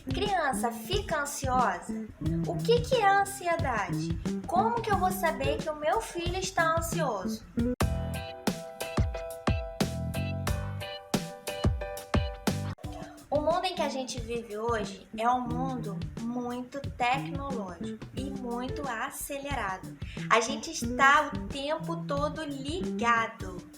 Criança, fica ansiosa? O que é a ansiedade? Como que eu vou saber que o meu filho está ansioso? O mundo em que a gente vive hoje é um mundo muito tecnológico e muito acelerado. A gente está o tempo todo ligado.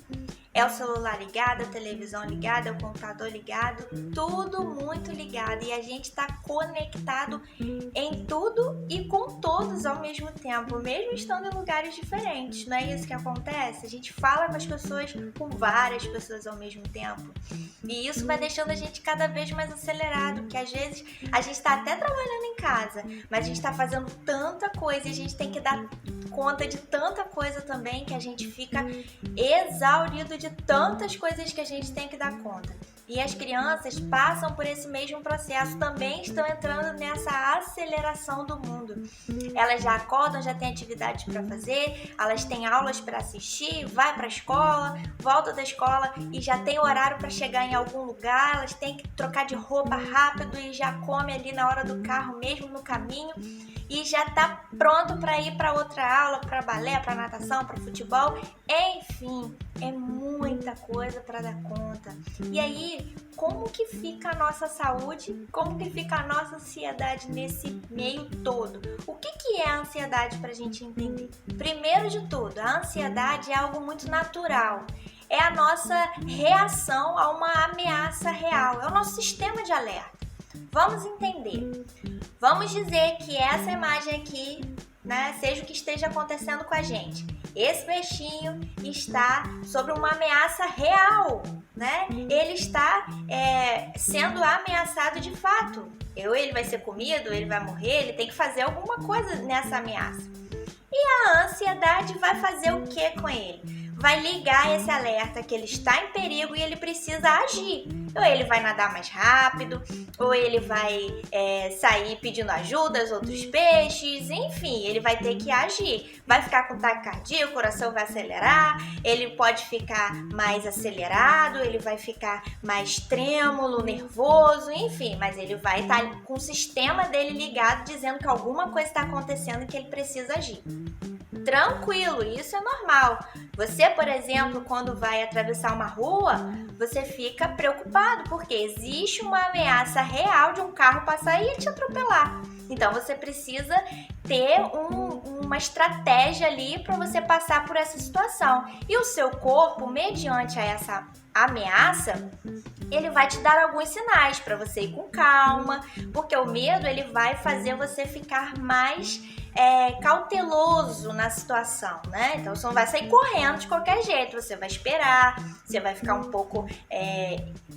É o celular ligado, a televisão ligada, é o computador ligado, tudo muito ligado. E a gente está conectado em tudo e com todos ao mesmo tempo, mesmo estando em lugares diferentes. Não é isso que acontece? A gente fala com as pessoas, com várias pessoas ao mesmo tempo. E isso vai deixando a gente cada vez mais acelerado, porque às vezes a gente está até trabalhando em casa, mas a gente está fazendo tanta coisa e a gente tem que dar conta de tanta coisa também que a gente fica exaurido de tantas coisas que a gente tem que dar conta. E as crianças passam por esse mesmo processo, também estão entrando nessa aceleração do mundo. Elas já acordam, já têm atividades para fazer, elas têm aulas para assistir, vai para a escola, volta da escola e já tem horário para chegar em algum lugar, elas têm que trocar de roupa rápido e já come ali na hora do carro mesmo no caminho e já está pronto para ir para outra aula, para balé, para natação, para futebol, enfim, é muita coisa para dar conta. E aí, como que fica a nossa saúde? Como que fica a nossa ansiedade nesse meio todo? O que é a ansiedade para a gente entender? Primeiro de tudo, a ansiedade é algo muito natural. É a nossa reação a uma ameaça real, é o nosso sistema de alerta. Vamos entender. Vamos dizer que essa imagem aqui, né, seja o que esteja acontecendo com a gente. Esse peixinho está sob uma ameaça real, né? Ele está sendo ameaçado de fato. Ele vai ser comido, ele vai morrer, ele tem que fazer alguma coisa nessa ameaça. E a ansiedade vai fazer o que com ele? Vai ligar esse alerta que ele está em perigo e ele precisa agir. Ou ele vai nadar mais rápido, ou ele vai sair pedindo ajuda aos outros peixes, enfim, ele vai ter que agir. Vai ficar com taquicardia, o coração vai acelerar, ele pode ficar mais acelerado, ele vai ficar mais trêmulo, nervoso, enfim, mas ele vai estar com o sistema dele ligado, dizendo que alguma coisa está acontecendo e que ele precisa agir. Tranquilo, isso é normal. Você, por exemplo, quando vai atravessar uma rua, você fica preocupado porque existe uma ameaça real de um carro passar e te atropelar. Então você precisa ter uma estratégia ali para você passar por essa situação. E o seu corpo, mediante a essa ameaça, ele vai te dar alguns sinais para você ir com calma, porque o medo ele vai fazer você ficar mais cauteloso na situação, né? Então você não vai sair correndo de qualquer jeito, você vai esperar, você vai ficar um pouco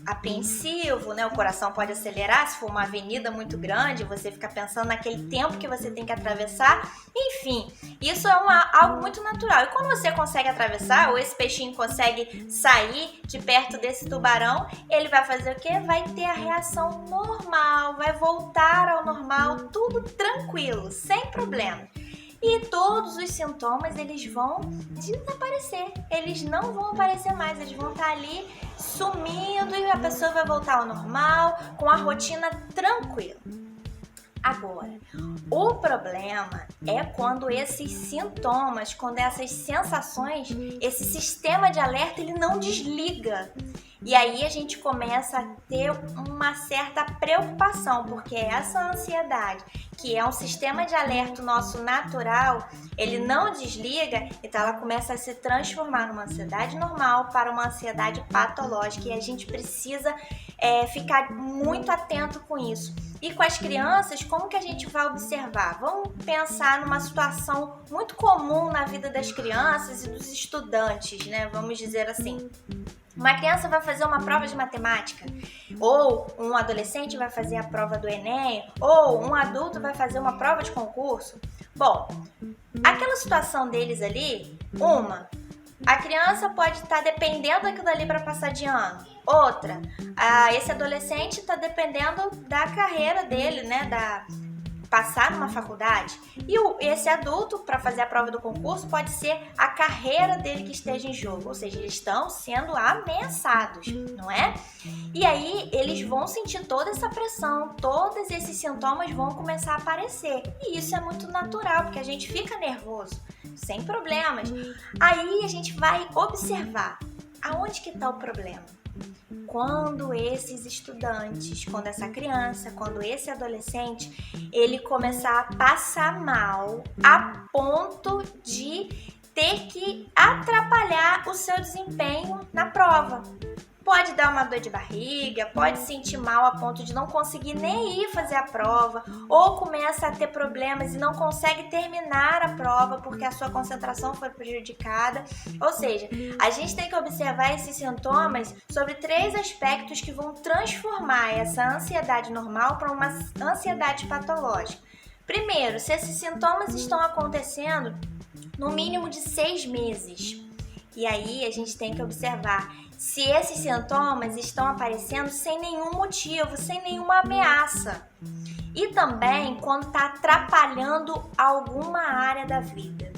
apreensivo, né? O coração pode acelerar, se for uma avenida muito grande, você fica pensando naquele tempo que você tem que atravessar, enfim, isso é algo muito natural. E quando você consegue atravessar, ou esse peixinho consegue sair de perto desse tubarão, ele vai fazer o quê? Vai ter a reação normal, vai voltar ao normal, tudo tranquilo, sem problema. E todos os sintomas, eles vão desaparecer, eles não vão aparecer mais, eles vão estar ali sumindo e a pessoa vai voltar ao normal, com a rotina tranquila. Agora, o problema é quando esses sintomas, quando essas sensações, esse sistema de alerta, ele não desliga. E aí a gente começa a ter uma certa preocupação, porque essa ansiedade, que é um sistema de alerta nosso natural, ele não desliga, então ela começa a se transformar numa ansiedade normal para uma ansiedade patológica e a gente precisa ficar muito atento com isso. E com as crianças, como que a gente vai observar? Vamos pensar numa situação muito comum na vida das crianças e dos estudantes, né? Vamos dizer assim. Uma criança vai fazer uma prova de matemática, ou um adolescente vai fazer a prova do Enem, ou um adulto vai fazer uma prova de concurso. Bom, aquela situação deles ali, a criança pode estar dependendo daquilo ali para passar de ano. Outra, esse adolescente está dependendo da carreira dele, né, passar numa faculdade, e esse adulto, para fazer a prova do concurso, pode ser a carreira dele que esteja em jogo, ou seja, eles estão sendo ameaçados, não é? E aí eles vão sentir toda essa pressão, todos esses sintomas vão começar a aparecer, e isso é muito natural, porque a gente fica nervoso, sem problemas. Aí a gente vai observar aonde que está o problema. Quando esses estudantes, quando essa criança, quando esse adolescente, ele começar a passar mal a ponto de ter que atrapalhar o seu desempenho na prova. Pode dar uma dor de barriga, pode sentir mal a ponto de não conseguir nem ir fazer a prova, ou começa a ter problemas e não consegue terminar a prova porque a sua concentração foi prejudicada. Ou seja, a gente tem que observar esses sintomas sobre 3 aspectos que vão transformar essa ansiedade normal para uma ansiedade patológica. Primeiro, se esses sintomas estão acontecendo no mínimo de 6 meses. E aí a gente tem que observar se esses sintomas estão aparecendo sem nenhum motivo, sem nenhuma ameaça. E também quando está atrapalhando alguma área da vida.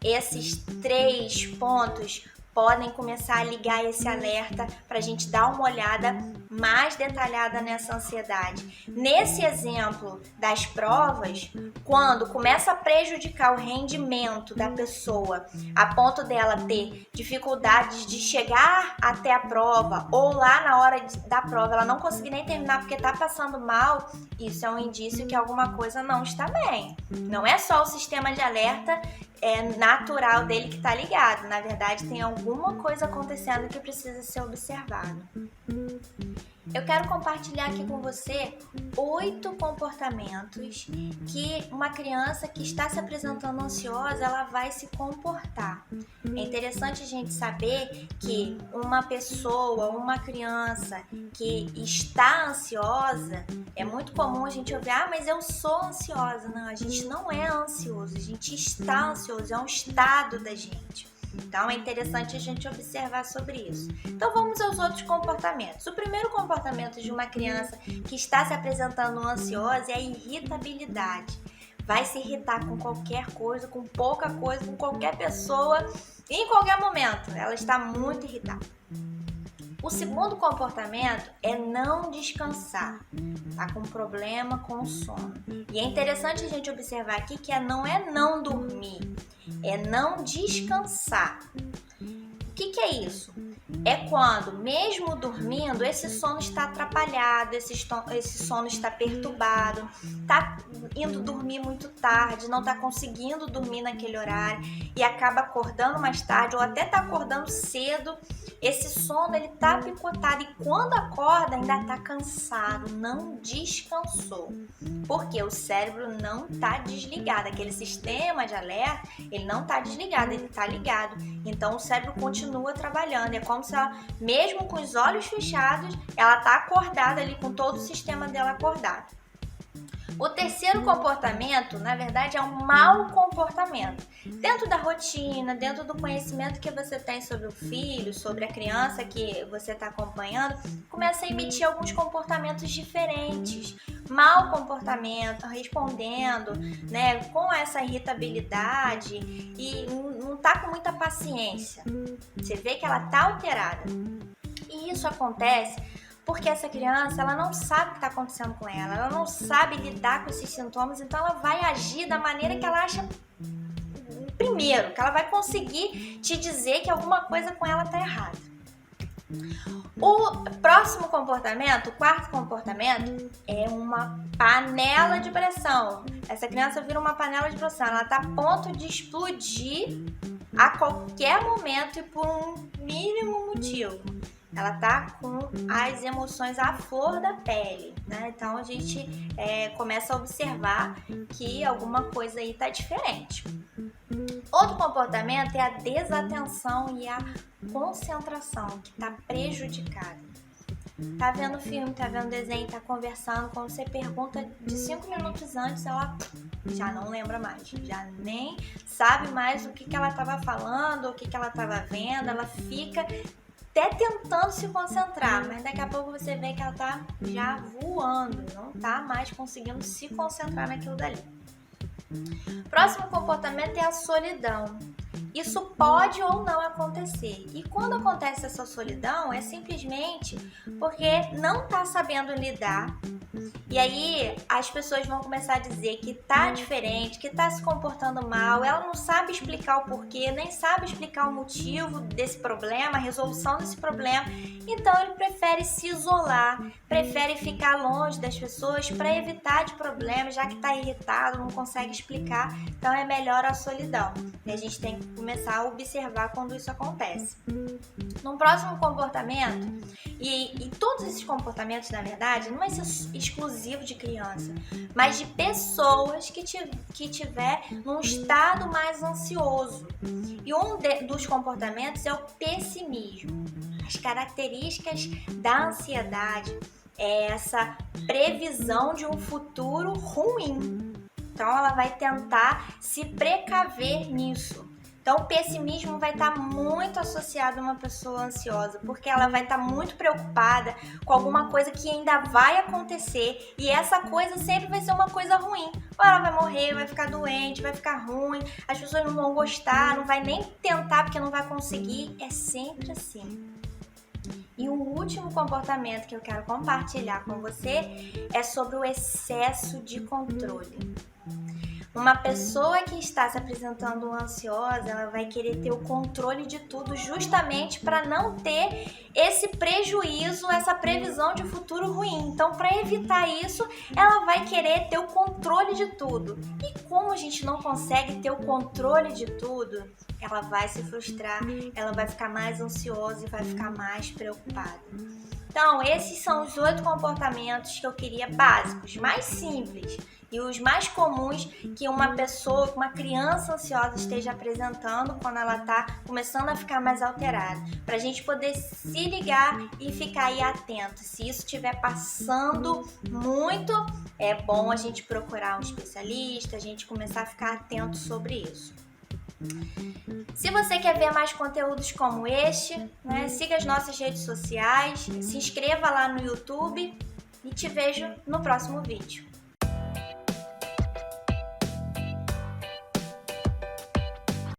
Esses 3 pontos podem começar a ligar esse alerta para a gente dar uma olhada mais detalhada nessa ansiedade. Nesse exemplo das provas, quando começa a prejudicar o rendimento da pessoa a ponto dela ter dificuldades de chegar até a prova, ou lá na hora da prova ela não conseguir nem terminar porque está passando mal, isso é um indício que alguma coisa não está bem. Não é só o sistema de alerta natural dele que está ligado. Na verdade, tem alguma coisa acontecendo que precisa ser observado. Eu quero compartilhar aqui com você 8 comportamentos que uma criança que está se apresentando ansiosa, ela vai se comportar. É interessante a gente saber que uma pessoa, uma criança que está ansiosa, é muito comum a gente ouvir, mas eu sou ansiosa. Não, a gente não é ansioso, a gente está ansioso, é um estado da gente. Então, é interessante a gente observar sobre isso. Então, vamos aos outros comportamentos. O primeiro comportamento de uma criança que está se apresentando ansiosa é a irritabilidade. Vai se irritar com qualquer coisa, com pouca coisa, com qualquer pessoa, em qualquer momento. Ela está muito irritada. O segundo comportamento é não descansar, tá com problema com o sono. E é interessante a gente observar aqui que não é não dormir, é não descansar. O que é isso? É quando, mesmo dormindo, esse sono está atrapalhado, esse sono está perturbado, está indo dormir muito tarde, não está conseguindo dormir naquele horário e acaba acordando mais tarde ou até está acordando cedo. Esse sono ele está picotado e quando acorda ainda está cansado, não descansou, porque o cérebro não está desligado, aquele sistema de alerta ele não está desligado, ele está ligado, então o cérebro continua trabalhando, é como se ela, mesmo com os olhos fechados, ela está acordada ali com todo o sistema dela acordado. O terceiro comportamento, na verdade, é um mau comportamento. Dentro da rotina, dentro do conhecimento que você tem sobre o filho, sobre a criança que você está acompanhando, começa a emitir alguns comportamentos diferentes. Mau comportamento, respondendo, com essa irritabilidade e não está com muita paciência. Você vê que ela está alterada. E isso acontece porque essa criança, ela não sabe o que está acontecendo com ela, ela não sabe lidar com esses sintomas, então ela vai agir da maneira que ela acha primeiro, que ela vai conseguir te dizer que alguma coisa com ela está errada. O próximo comportamento, o quarto comportamento, é uma panela de pressão. Essa criança vira uma panela de pressão, ela está a ponto de explodir a qualquer momento e por um mínimo motivo. Ela tá com as emoções à flor da pele, né? Então a gente começa a observar que alguma coisa aí tá diferente. Outro comportamento é a desatenção e a concentração, que tá prejudicada. Tá vendo filme, tá vendo desenho, tá conversando, quando você pergunta de 5 minutos antes, ela já não lembra mais, já nem sabe mais o que ela tava falando, o que ela tava vendo, ela fica até tentando se concentrar, mas daqui a pouco você vê que ela tá já voando, não tá mais conseguindo se concentrar naquilo dali. Próximo comportamento é a solidão. Isso pode ou não acontecer. E quando acontece essa solidão, é simplesmente porque não tá sabendo lidar. E aí as pessoas vão começar a dizer que tá diferente, que tá se comportando mal, ela não sabe explicar o porquê, nem sabe explicar o motivo desse problema, a resolução desse problema. Então ele prefere se isolar, prefere ficar longe das pessoas para evitar de problemas, já que tá irritado, não consegue explicar. Então é melhor a solidão. E a gente tem que começar a observar quando isso acontece. No próximo comportamento, e todos esses comportamentos, na verdade, não vai ser exclusivo de criança, mas de pessoas que tiver num estado mais ansioso. E dos comportamentos é o pessimismo. As características da ansiedade é essa previsão de um futuro ruim. Então ela vai tentar se precaver nisso. Então, o pessimismo vai estar muito associado a uma pessoa ansiosa, porque ela vai estar muito preocupada com alguma coisa que ainda vai acontecer, e essa coisa sempre vai ser uma coisa ruim. Ou ela vai morrer, vai ficar doente, vai ficar ruim, as pessoas não vão gostar, não vai nem tentar porque não vai conseguir. É sempre assim. E o último comportamento que eu quero compartilhar com você é sobre o excesso de controle. Uma pessoa que está se apresentando ansiosa, ela vai querer ter o controle de tudo justamente para não ter esse prejuízo, essa previsão de futuro ruim. Então, para evitar isso, ela vai querer ter o controle de tudo. E como a gente não consegue ter o controle de tudo, ela vai se frustrar, ela vai ficar mais ansiosa e vai ficar mais preocupada. Então, esses são os 8 comportamentos que eu queria básicos, mais simples e os mais comuns que uma pessoa, uma criança ansiosa esteja apresentando quando ela está começando a ficar mais alterada. Para a gente poder se ligar e ficar aí atento. Se isso estiver passando muito, é bom a gente procurar um especialista, a gente começar a ficar atento sobre isso. Se você quer ver mais conteúdos como este, siga as nossas redes sociais, se inscreva lá no YouTube e te vejo no próximo vídeo.